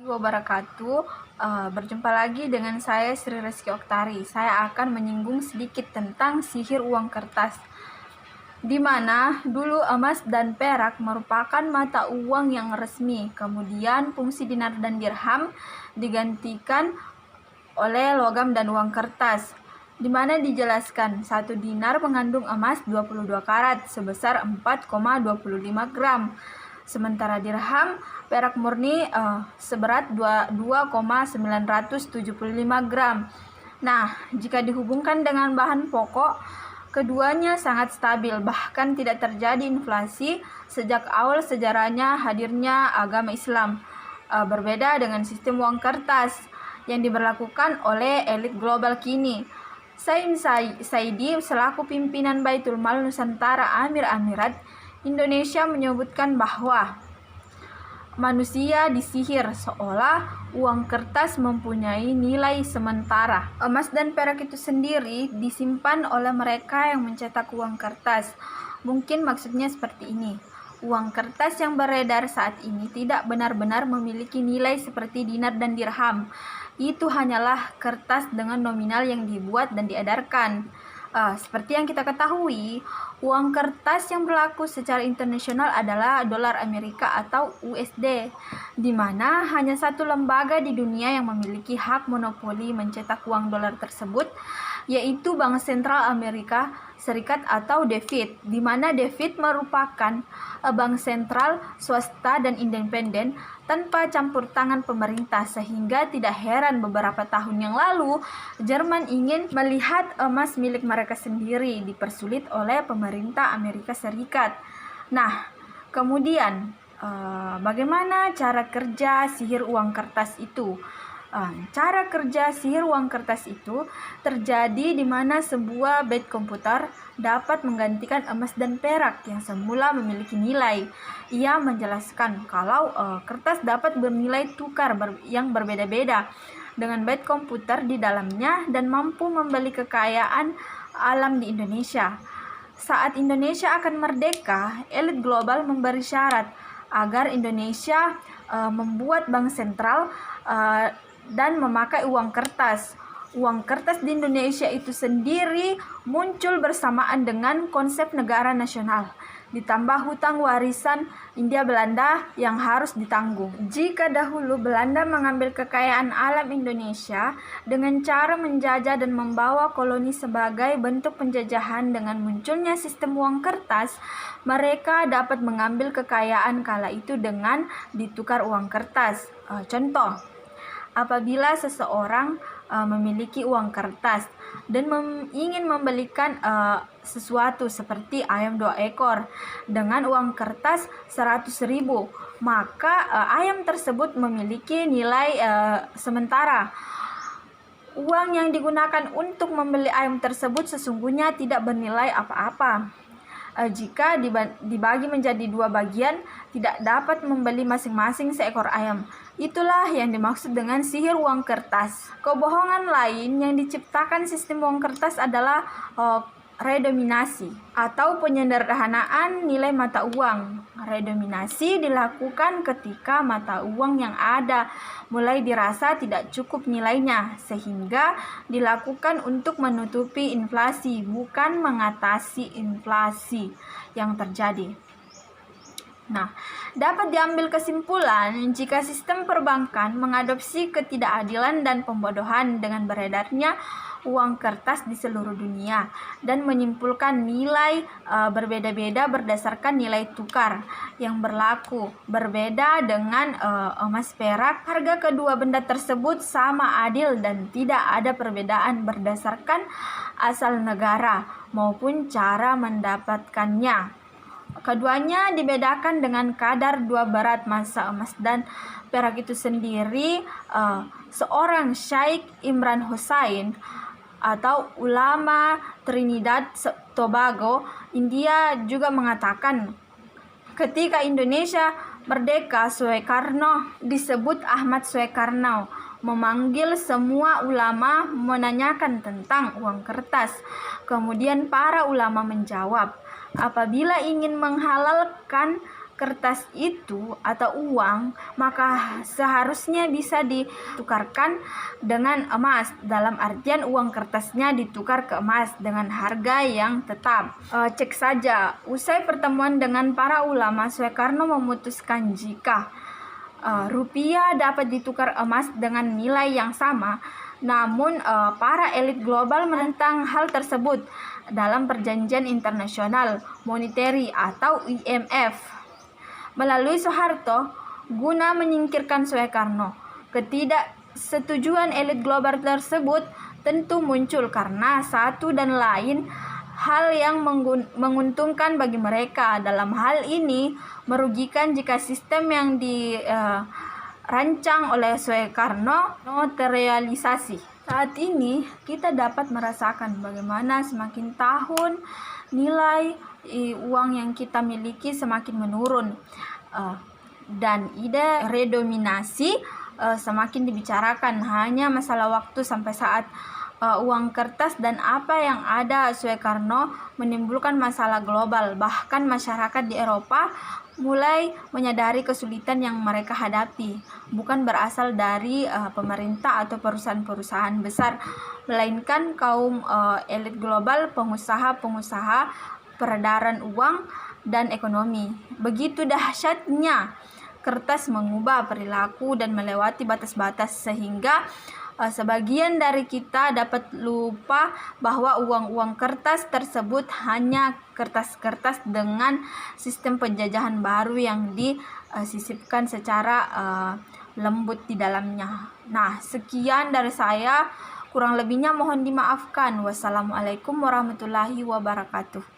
Wabarakatuh. Berjumpa lagi dengan saya Sri Reski Oktari. Saya akan menyinggung sedikit tentang sihir uang kertas, di mana dulu emas dan perak merupakan mata uang yang resmi. Kemudian fungsi dinar dan dirham digantikan oleh logam dan uang kertas, di mana dijelaskan satu dinar mengandung emas 22 karat sebesar 4,25 gram. Sementara dirham perak murni seberat 2,975 gram. Nah, jika dihubungkan dengan bahan pokok, keduanya sangat stabil, bahkan tidak terjadi inflasi sejak awal sejarahnya hadirnya agama Islam. Berbeda dengan sistem uang kertas yang diberlakukan oleh elit global kini. Saim Saidi selaku pimpinan Baitul Mal Nusantara Emirat Indonesia menyebutkan bahwa manusia disihir seolah uang kertas mempunyai nilai sementara. Emas dan perak itu sendiri disimpan oleh mereka yang mencetak uang kertas. Mungkin maksudnya seperti ini. Uang kertas yang beredar saat ini tidak benar-benar memiliki nilai seperti dinar dan dirham. Itu hanyalah kertas dengan nominal yang dibuat dan diedarkan. Seperti yang kita ketahui, uang kertas yang berlaku secara internasional adalah dolar Amerika atau USD, di mana hanya satu lembaga di dunia yang memiliki hak monopoli mencetak uang dolar tersebut, yaitu Bank Sentral Amerika Serikat atau The Fed, di mana The Fed merupakan bank sentral swasta dan independen tanpa campur tangan pemerintah, sehingga tidak heran beberapa tahun yang lalu Jerman ingin melihat emas milik mereka sendiri dipersulit oleh pemerintah Amerika Serikat. Nah, kemudian bagaimana cara kerja sihir uang kertas itu? Cara kerja sihir uang kertas itu terjadi di mana sebuah bit komputer dapat menggantikan emas dan perak yang semula memiliki nilai. Ia menjelaskan kalau kertas dapat bernilai tukar yang berbeda-beda dengan bit komputer di dalamnya dan mampu membeli kekayaan alam di Indonesia. Saat Indonesia akan merdeka, elit global memberi syarat agar Indonesia membuat bank sentral dan memakai uang kertas. Uang kertas di Indonesia itu sendiri muncul bersamaan dengan konsep negara nasional, ditambah hutang warisan Hindia Belanda yang harus ditanggung. Jika dahulu Belanda mengambil kekayaan alam Indonesia dengan cara menjajah dan membawa koloni sebagai bentuk penjajahan, dengan munculnya sistem uang kertas, mereka dapat mengambil kekayaan kala itu dengan ditukar uang kertas. Contoh, apabila seseorang memiliki uang kertas dan ingin membelikan sesuatu seperti ayam 2 ekor dengan uang kertas 100.000, maka ayam tersebut memiliki nilai sementara. Uang yang digunakan untuk membeli ayam tersebut sesungguhnya tidak bernilai apa-apa. Jika dibagi menjadi 2 bagian, tidak dapat membeli masing-masing seekor ayam. Itulah yang dimaksud dengan sihir uang kertas. Kebohongan lain yang diciptakan sistem uang kertas adalah redominasi atau penyederhanaan nilai mata uang. Redominasi dilakukan ketika mata uang yang ada mulai dirasa tidak cukup nilainya, sehingga dilakukan untuk menutupi inflasi, bukan mengatasi inflasi yang terjadi. Nah, dapat diambil kesimpulan jika sistem perbankan mengadopsi ketidakadilan dan pembodohan dengan beredarnya uang kertas di seluruh dunia dan menyimpulkan nilai berbeda-beda berdasarkan nilai tukar yang berlaku. Berbeda dengan emas perak, harga kedua benda tersebut sama adil dan tidak ada perbedaan berdasarkan asal negara maupun cara mendapatkannya. Keduanya dibedakan dengan kadar 2 berat massa emas dan perak itu sendiri. Seorang Syekh Imran Hussain atau ulama Trinidad Tobago, India juga mengatakan ketika Indonesia merdeka, Soekarno disebut Ahmad Soekarno memanggil semua ulama menanyakan tentang uang kertas. Kemudian para ulama menjawab, apabila ingin menghalalkan kertas itu atau uang, maka seharusnya bisa ditukarkan dengan emas. Dalam artian uang kertasnya ditukar ke emas dengan harga yang tetap. Cek saja, usai pertemuan dengan para ulama, Soekarno memutuskan jika rupiah dapat ditukar emas dengan nilai yang sama. Namun para elit global menentang hal tersebut dalam Perjanjian Internasional Monetary atau IMF. Melalui Soeharto, guna menyingkirkan Soekarno, ketidaksetujuan elit global tersebut tentu muncul karena satu dan lain hal yang menguntungkan bagi mereka. Dalam hal ini, merugikan jika sistem yang dirancang oleh Soekarno terrealisasi. Saat ini, kita dapat merasakan bagaimana semakin tahun nilai uang yang kita miliki semakin menurun, dan ide redominasi semakin dibicarakan. Hanya masalah waktu sampai saat uang kertas dan apa yang ada Soekarno menimbulkan masalah global. Bahkan masyarakat di Eropa mulai menyadari kesulitan yang mereka hadapi bukan berasal dari pemerintah atau perusahaan-perusahaan besar, melainkan kaum elit global, pengusaha-pengusaha, peredaran uang, dan ekonomi. Begitu dahsyatnya kertas mengubah perilaku dan melewati batas-batas sehingga sebagian dari kita dapat lupa bahwa uang-uang kertas tersebut hanya kertas-kertas dengan sistem penjajahan baru yang disisipkan secara lembut di dalamnya. Nah, sekian dari saya. Kurang lebihnya mohon dimaafkan. Wassalamualaikum warahmatullahi wabarakatuh.